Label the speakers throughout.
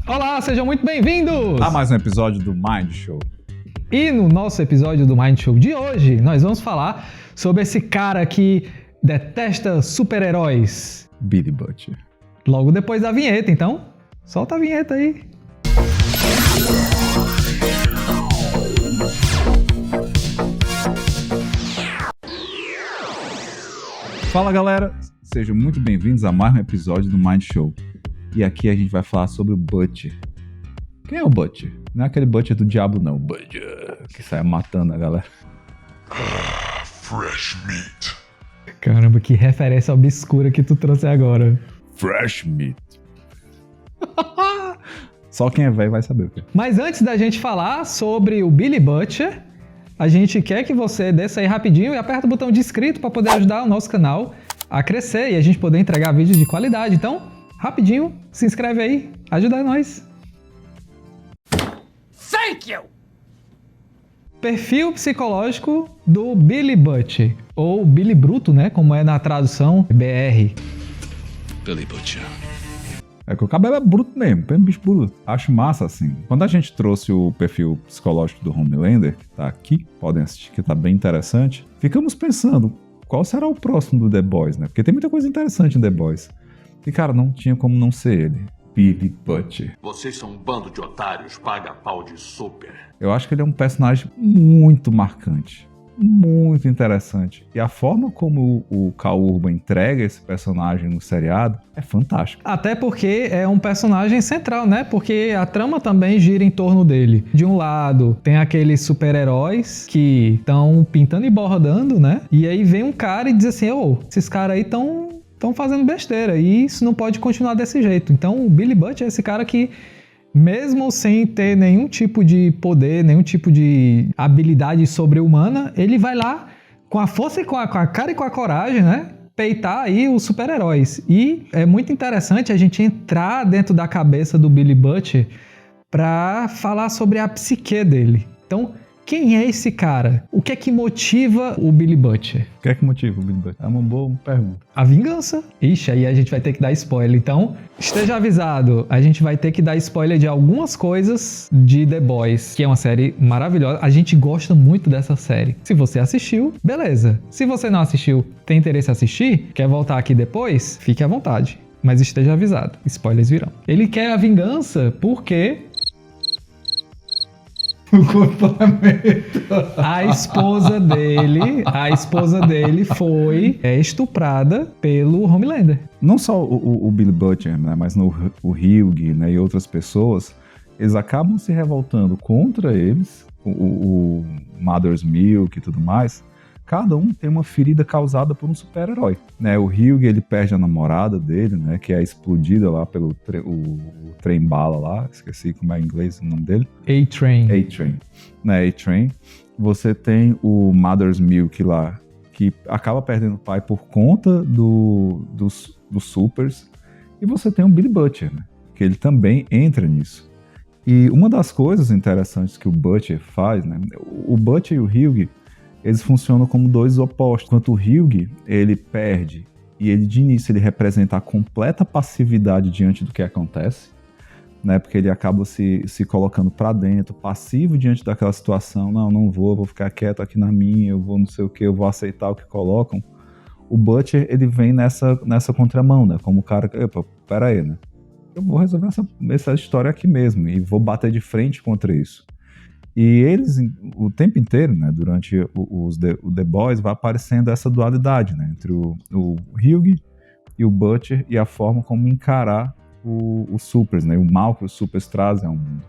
Speaker 1: Olá, sejam muito bem-vindos
Speaker 2: a mais um episódio do Mind Show.
Speaker 1: E no nosso episódio do Mind Show de hoje, nós vamos falar sobre esse cara que detesta super-heróis.
Speaker 2: Billy Butcher.
Speaker 1: Logo depois da vinheta, então, solta a vinheta aí.
Speaker 2: Fala galera, sejam muito bem-vindos a mais um episódio do Mind Show. E aqui a gente vai falar sobre o Butcher. Quem é o Butcher? Não é aquele Butcher do diabo não, o Butcher que sai matando a galera.
Speaker 3: Fresh meat.
Speaker 1: Caramba, que referência obscura que tu trouxe agora.
Speaker 2: Fresh meat. Só quem é velho vai saber o que é.
Speaker 1: Mas antes da gente falar sobre o Billy Butcher, a gente quer que você desça aí rapidinho e aperta o botão de inscrito para poder ajudar o nosso canal a crescer e a gente poder entregar vídeos de qualidade. Então, rapidinho, se inscreve aí, ajuda nós.
Speaker 3: Thank you!
Speaker 1: Perfil psicológico do Billy Butcher, ou Billy Bruto, né, como é na tradução BR.
Speaker 3: Billy Butcher.
Speaker 2: É que o cabelo é bruto mesmo, bem bicho bruto. Acho massa assim. Quando a gente trouxe o perfil psicológico do Homelander, que tá aqui, podem assistir, que tá bem interessante, ficamos pensando, qual será o próximo do The Boys, né? Porque tem muita coisa interessante em The Boys. E cara, não tinha como não ser ele. Billy Butcher.
Speaker 3: Vocês são um bando de otários paga-pau de super.
Speaker 2: Eu acho que ele é um personagem muito marcante. Muito interessante. E a forma como o Karl Urban entrega esse personagem no seriado é fantástico.
Speaker 1: Até porque é um personagem central, né? Porque a trama também gira em torno dele. De um lado, tem aqueles super-heróis que estão pintando e bordando, né? E aí vem um cara e diz assim, esses caras aí estão fazendo besteira e isso não pode continuar desse jeito. Então o Billy Butcher é esse cara que, mesmo sem ter nenhum tipo de poder, nenhum tipo de habilidade sobre-humana, ele vai lá com a força e com a cara e com a coragem, né? Peitar aí os super-heróis. E é muito interessante a gente entrar dentro da cabeça do Billy Butcher para falar sobre a psique dele. Então, quem é esse cara? O que é que motiva o Billy Butcher?
Speaker 2: O que é que motiva o Billy Butcher? É uma boa pergunta.
Speaker 1: A vingança. Ixi, aí a gente vai ter que dar spoiler. Então, esteja avisado, a gente vai ter que dar spoiler de algumas coisas de The Boys, que é uma série maravilhosa. A gente gosta muito dessa série. Se você assistiu, beleza. Se você não assistiu, tem interesse em assistir, quer voltar aqui depois, fique à vontade. Mas esteja avisado, spoilers virão. Ele quer a vingança porque
Speaker 2: O complemento.
Speaker 1: a esposa dele foi estuprada pelo Homelander.
Speaker 2: Não só o Billy Butcher, né, mas o Hugh, né, e outras pessoas, eles acabam se revoltando contra eles, o Mother's Milk e tudo mais. Cada um tem uma ferida causada por um super-herói, né? O Hugh, ele perde a namorada dele, né? Que é explodida lá pelo o trem-bala lá. Esqueci como é em inglês o nome dele.
Speaker 1: A-Train.
Speaker 2: A-Train. Né? A-Train. Você tem o Mother's Milk lá, que acaba perdendo o pai por conta dos supers. E você tem o Billy Butcher, né? Que ele também entra nisso. E uma das coisas interessantes que o Butcher faz, né? O Butcher e o Hugh, eles funcionam como dois opostos. Enquanto o Hugh, ele perde e ele de início ele representa a completa passividade diante do que acontece, né? Porque ele acaba se colocando para dentro, passivo diante daquela situação. Não vou ficar quieto aqui na minha, eu vou não sei o que, eu vou aceitar o que colocam. O Butcher, ele vem nessa contramão, né? Como o cara, pera aí, né? Eu vou resolver essa história aqui mesmo e vou bater de frente contra isso. E eles, o tempo inteiro, né, durante o The Boys, vai aparecendo essa dualidade, né, entre o Hugh e o Butcher e a forma como encarar os supers, né, o mal que os supers trazem ao mundo.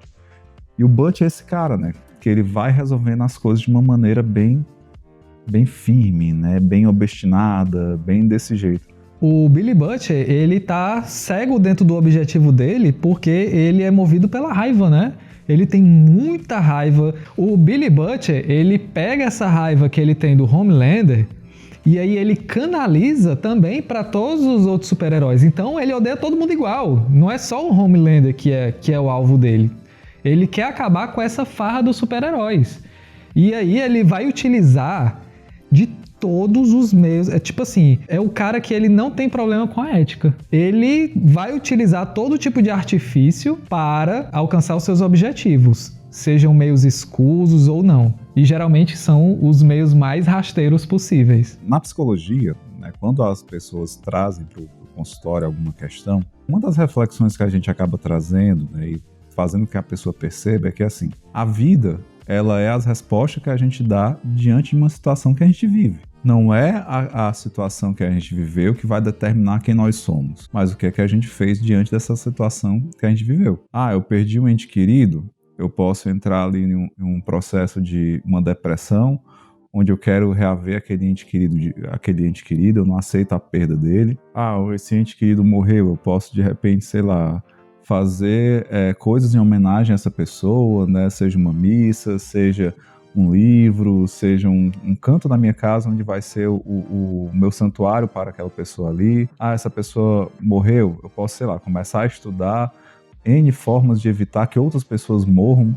Speaker 2: E o Butcher é esse cara, né, que ele vai resolvendo as coisas de uma maneira bem firme, né, bem obstinada, bem desse jeito.
Speaker 1: O Billy Butcher, ele tá cego dentro do objetivo dele porque ele é movido pela raiva, né? Ele tem muita raiva. O Billy Butcher, ele pega essa raiva que ele tem do Homelander e aí ele canaliza também para todos os outros super-heróis. Então ele odeia todo mundo igual. Não é só o Homelander que é o alvo dele. Ele quer acabar com essa farra dos super-heróis. E aí ele vai utilizar de todos os meios. É tipo assim, é o cara que ele não tem problema com a ética. Ele vai utilizar todo tipo de artifício para alcançar os seus objetivos, sejam meios escusos ou não. E geralmente são os meios mais rasteiros possíveis.
Speaker 2: Na psicologia, né, quando as pessoas trazem para o consultório alguma questão, uma das reflexões que a gente acaba trazendo, né, e fazendo que a pessoa perceba é que assim, a vida, ela é as respostas que a gente dá diante de uma situação que a gente vive. Não é a situação que a gente viveu que vai determinar quem nós somos, mas o que é que a gente fez diante dessa situação que a gente viveu. Eu perdi um ente querido, eu posso entrar ali em um processo de uma depressão, onde eu quero reaver aquele ente querido, eu não aceito a perda dele. Esse ente querido morreu, eu posso de repente, sei lá, fazer coisas em homenagem a essa pessoa, né? Seja uma missa, seja um livro, seja um canto da minha casa onde vai ser o meu santuário para aquela pessoa ali. Essa pessoa morreu, eu posso, sei lá, começar a estudar N formas de evitar que outras pessoas morram,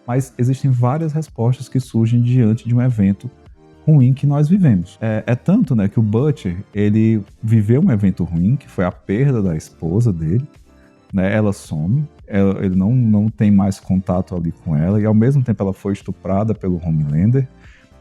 Speaker 2: mas existem várias respostas que surgem diante de um evento ruim que nós vivemos. É tanto, né, que o Butcher, ele viveu um evento ruim, que foi a perda da esposa dele, né, ela some, ele não tem mais contato ali com ela, e ao mesmo tempo ela foi estuprada pelo Homelander,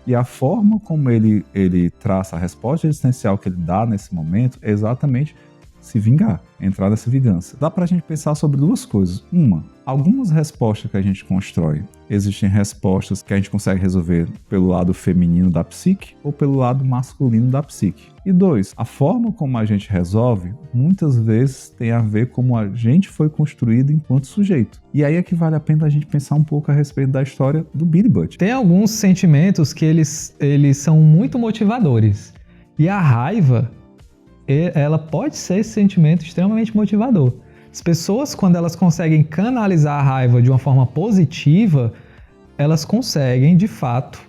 Speaker 2: e a forma como ele traça a resposta existencial que ele dá nesse momento é exatamente se vingar, entrar nessa vingança. Dá pra gente pensar sobre duas coisas. Uma, algumas respostas que a gente constrói, existem respostas que a gente consegue resolver pelo lado feminino da psique ou pelo lado masculino da psique. E dois, a forma como a gente resolve, muitas vezes tem a ver como a gente foi construído enquanto sujeito. E aí é que vale a pena a gente pensar um pouco a respeito da história do Billy Butcher.
Speaker 1: Tem alguns sentimentos que eles são muito motivadores. E a raiva, ela pode ser esse sentimento extremamente motivador. As pessoas, quando elas conseguem canalizar a raiva de uma forma positiva, elas conseguem, de fato,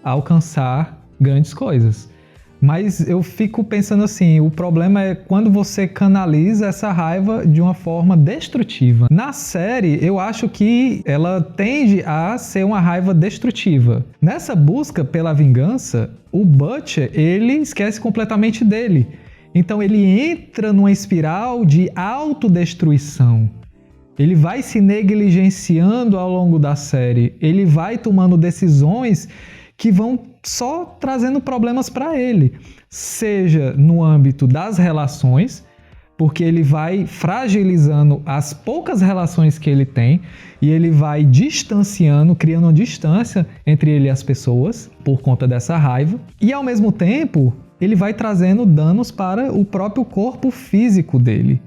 Speaker 1: alcançar grandes coisas. Mas eu fico pensando assim, o problema é quando você canaliza essa raiva de uma forma destrutiva. Na série, eu acho que ela tende a ser uma raiva destrutiva. Nessa busca pela vingança, o Butcher, ele esquece completamente dele. Então ele entra numa espiral de autodestruição. Ele vai se negligenciando ao longo da série. Ele vai tomando decisões que vão só trazendo problemas para ele. Seja no âmbito das relações, porque ele vai fragilizando as poucas relações que ele tem e ele vai distanciando, criando uma distância entre ele e as pessoas por conta dessa raiva. E ao mesmo tempo, ele vai trazendo danos para o próprio corpo físico dele.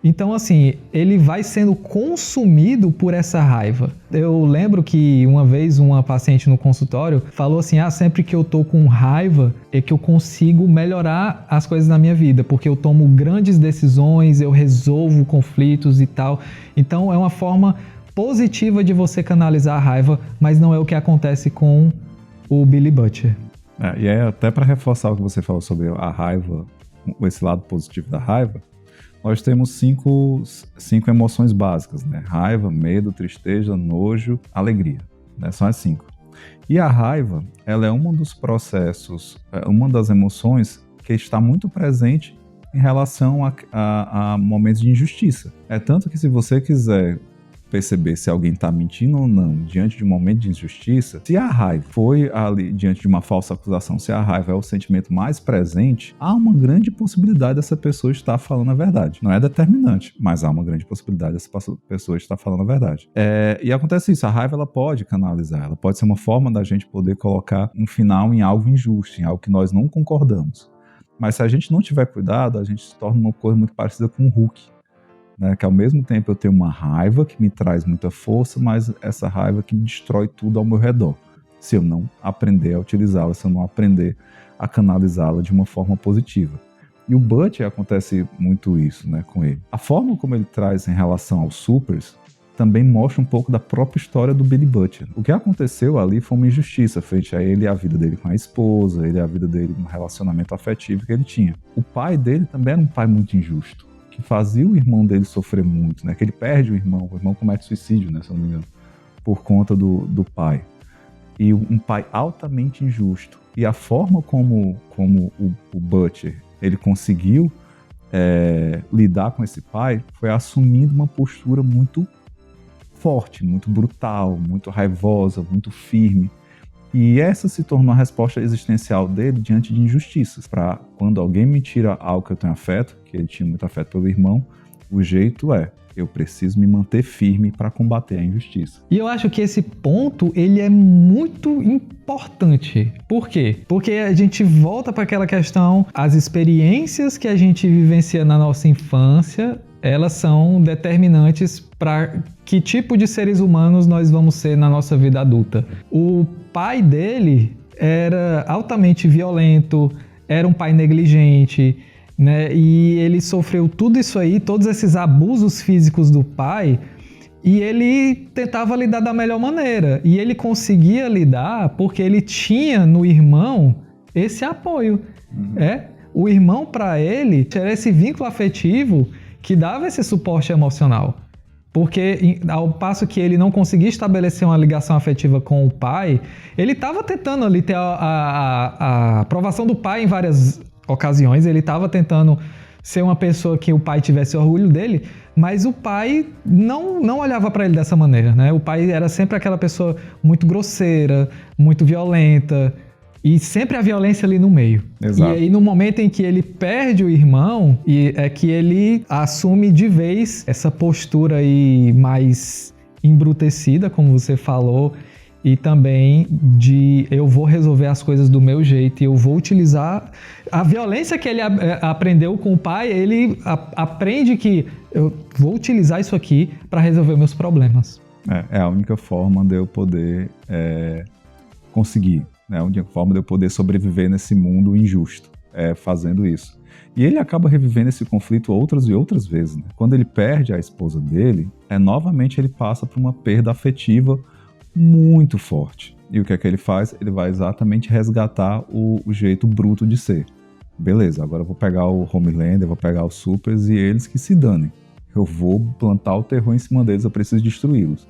Speaker 1: Então, assim, ele vai sendo consumido por essa raiva. Eu lembro que uma vez uma paciente no consultório falou assim, sempre que eu tô com raiva é que eu consigo melhorar as coisas na minha vida, porque eu tomo grandes decisões, eu resolvo conflitos e tal. Então, é uma forma positiva de você canalizar a raiva, mas não é o que acontece com o Billy Butcher.
Speaker 2: E aí, até para reforçar o que você falou sobre a raiva, esse lado positivo da raiva, nós temos cinco emoções básicas, né? Raiva, medo, tristeza, nojo, alegria, né? São as 5. E a raiva, ela é um dos processos, uma das emoções que está muito presente em relação a momentos de injustiça. É tanto que se você quiser perceber se alguém está mentindo ou não diante de um momento de injustiça, se a raiva foi ali diante de uma falsa acusação, se a raiva é o sentimento mais presente, há uma grande possibilidade dessa pessoa estar falando a verdade. Não é determinante, mas há uma grande possibilidade dessa pessoa estar falando a verdade. E acontece isso, a raiva ela pode canalizar, ela pode ser uma forma da gente poder colocar um final em algo injusto, em algo que nós não concordamos. Mas se a gente não tiver cuidado, a gente se torna uma coisa muito parecida com o Hulk. Né, que ao mesmo tempo eu tenho uma raiva que me traz muita força, mas essa raiva que me destrói tudo ao meu redor, se eu não aprender a utilizá-la, se eu não aprender a canalizá-la de uma forma positiva. E o Butcher acontece muito isso, né, com ele. A forma como ele traz em relação aos supers também mostra um pouco da própria história do Billy Butcher. O que aconteceu ali foi uma injustiça frente a ele e a vida dele com a esposa, ele e a vida dele no relacionamento afetivo que ele tinha. O pai dele também era um pai muito injusto, que fazia o irmão dele sofrer muito, né? Que ele perde o irmão comete suicídio, né? Se eu não me engano, por conta do pai. E um pai altamente injusto. E a forma como o Butcher ele conseguiu lidar com esse pai foi assumindo uma postura muito forte, muito brutal, muito raivosa, muito firme. E essa se tornou a resposta existencial dele diante de injustiças. Para quando alguém me tira algo que eu tenho afeto, que ele tinha muito afeto pelo irmão, o jeito eu preciso me manter firme para combater a injustiça.
Speaker 1: E eu acho que esse ponto, ele é muito importante. Por quê? Porque a gente volta para aquela questão, as experiências que a gente vivencia na nossa infância, elas são determinantes para que tipo de seres humanos nós vamos ser na nossa vida adulta. O pai dele era altamente violento, era um pai negligente, né? E ele sofreu tudo isso aí, todos esses abusos físicos do pai, e ele tentava lidar da melhor maneira. E ele conseguia lidar porque ele tinha no irmão esse apoio. O irmão, para ele, era esse vínculo afetivo que dava esse suporte emocional. Porque ao passo que ele não conseguia estabelecer uma ligação afetiva com o pai, ele estava tentando ali ter a aprovação do pai em várias ocasiões, ele estava tentando ser uma pessoa que o pai tivesse orgulho dele, mas o pai não olhava para ele dessa maneira, né? O pai era sempre aquela pessoa muito grosseira, muito violenta, e sempre a violência ali no meio.
Speaker 2: Exato.
Speaker 1: E aí no momento em que ele perde o irmão, é que ele assume de vez essa postura aí mais embrutecida, como você falou, e também de eu vou resolver as coisas do meu jeito e eu vou utilizar a violência que ele aprendeu com o pai, ele aprende que eu vou utilizar isso aqui para resolver meus problemas.
Speaker 2: É a única forma de eu poder conseguir, né? A única forma de eu poder sobreviver nesse mundo injusto, fazendo isso. E ele acaba revivendo esse conflito outras e outras vezes, né? Quando ele perde a esposa dele, novamente ele passa por uma perda afetiva muito forte. E o que é que ele faz? Ele vai exatamente resgatar o jeito bruto de ser. Beleza, agora eu vou pegar o Homelander, eu vou pegar os Supers e eles que se danem. Eu vou plantar o terror em cima deles, eu preciso destruí-los.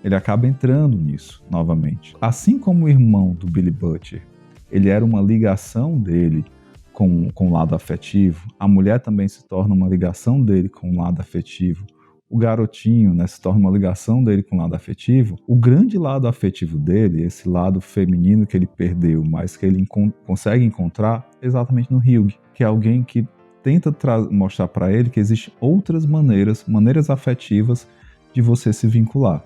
Speaker 2: Ele acaba entrando nisso novamente. Assim como o irmão do Billy Butcher, ele era uma ligação dele com o lado afetivo, a mulher também se torna uma ligação dele com o lado afetivo, o garotinho, né, se torna uma ligação dele com o lado afetivo. O grande lado afetivo dele, esse lado feminino que ele perdeu, mas que ele consegue encontrar exatamente no Hugh, que é alguém que tenta mostrar para ele que existem outras maneiras afetivas de você se vincular.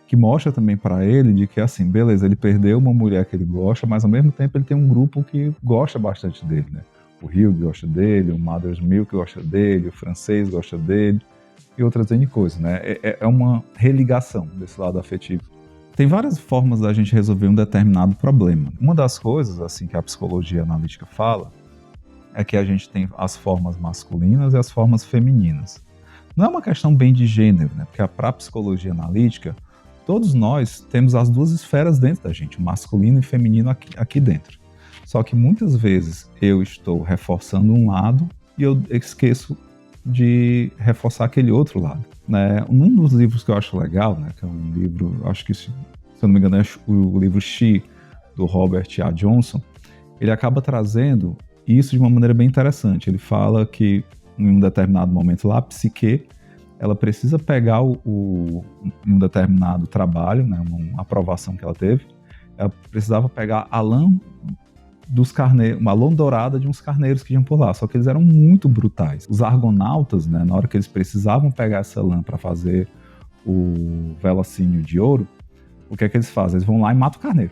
Speaker 2: Que mostra também para ele de que, assim, beleza, ele perdeu uma mulher que ele gosta, mas ao mesmo tempo ele tem um grupo que gosta bastante dele, né? O Hugh gosta dele, o Mother's Milk gosta dele, o francês gosta dele, e outras N coisas, né? É uma religação desse lado afetivo. Tem várias formas da gente resolver um determinado problema. Uma das coisas, assim, que a psicologia analítica fala é que a gente tem as formas masculinas e as formas femininas. Não é uma questão bem de gênero, né? Porque para a psicologia analítica, todos nós temos as duas esferas dentro da gente, o masculino e o feminino aqui dentro. Só que muitas vezes eu estou reforçando um lado e eu esqueço de reforçar aquele outro lado, né? Um dos livros que eu acho legal, né, que é um livro, acho que, se eu não me engano, é o livro She, do Robert A. Johnson, ele acaba trazendo isso de uma maneira bem interessante. Ele fala que em um determinado momento lá, a psique, ela precisa pegar um determinado trabalho, né, uma aprovação que ela teve, ela precisava pegar a lã dos carneiros, uma lã dourada de uns carneiros que iam por lá, só que eles eram muito brutais. Os argonautas, né, na hora que eles precisavam pegar essa lã para fazer o velocínio de ouro, o que é que eles fazem? Eles vão lá e matam o carneiro.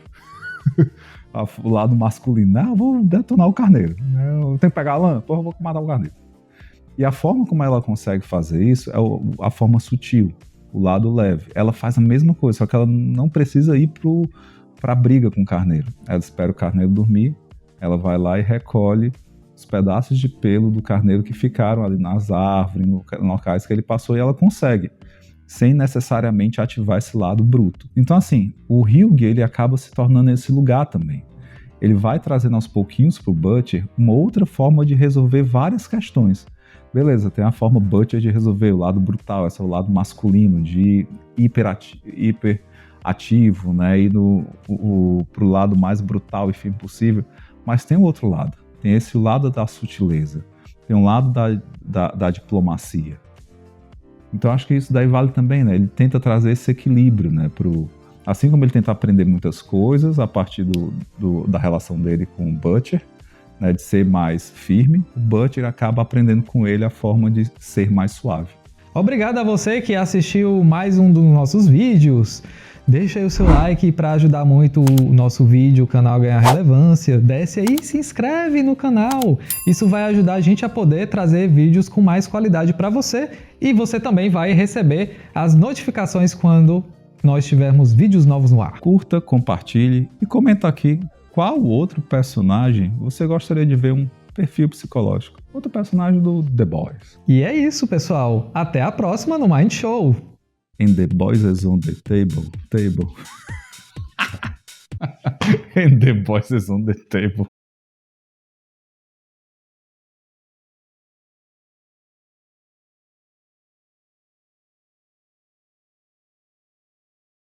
Speaker 2: O lado masculino, eu vou detonar o carneiro, eu tenho que pegar a lã, eu vou matar o carneiro. E a forma como ela consegue fazer isso é a forma sutil, o lado leve. Ela faz a mesma coisa, só que ela não precisa ir para a briga com o carneiro. Ela espera o carneiro dormir, ela vai lá e recolhe os pedaços de pelo do carneiro que ficaram ali nas árvores, nos locais que ele passou, e ela consegue, sem necessariamente ativar esse lado bruto. Então, assim, o Hugh, ele acaba se tornando esse lugar também. Ele vai trazendo aos pouquinhos para o Butcher uma outra forma de resolver várias questões. Beleza, tem a forma Butcher de resolver o lado brutal, esse é o lado masculino, de hiper ativo, né? Ir pro lado mais brutal e firme possível. Mas tem o outro lado. Tem esse lado da sutileza. Tem um lado da diplomacia. Então acho que isso daí vale também, né? Ele tenta trazer esse equilíbrio, né? Assim como ele tenta aprender muitas coisas a partir da relação dele com o Butcher, né? De ser mais firme, o Butcher acaba aprendendo com ele a forma de ser mais suave.
Speaker 1: Obrigado a você que assistiu mais um dos nossos vídeos. Deixa aí o seu like para ajudar muito o nosso vídeo, o canal a ganhar relevância. Desce aí e se inscreve no canal. Isso vai ajudar a gente a poder trazer vídeos com mais qualidade para você. E você também vai receber as notificações quando nós tivermos vídeos novos no ar.
Speaker 2: Curta, compartilhe e comenta aqui qual outro personagem você gostaria de ver um perfil psicológico. Outro personagem do The Boys.
Speaker 1: E é isso, pessoal. Até a próxima no Mind Show.
Speaker 2: And the boys is on the table. And the boys is on the table.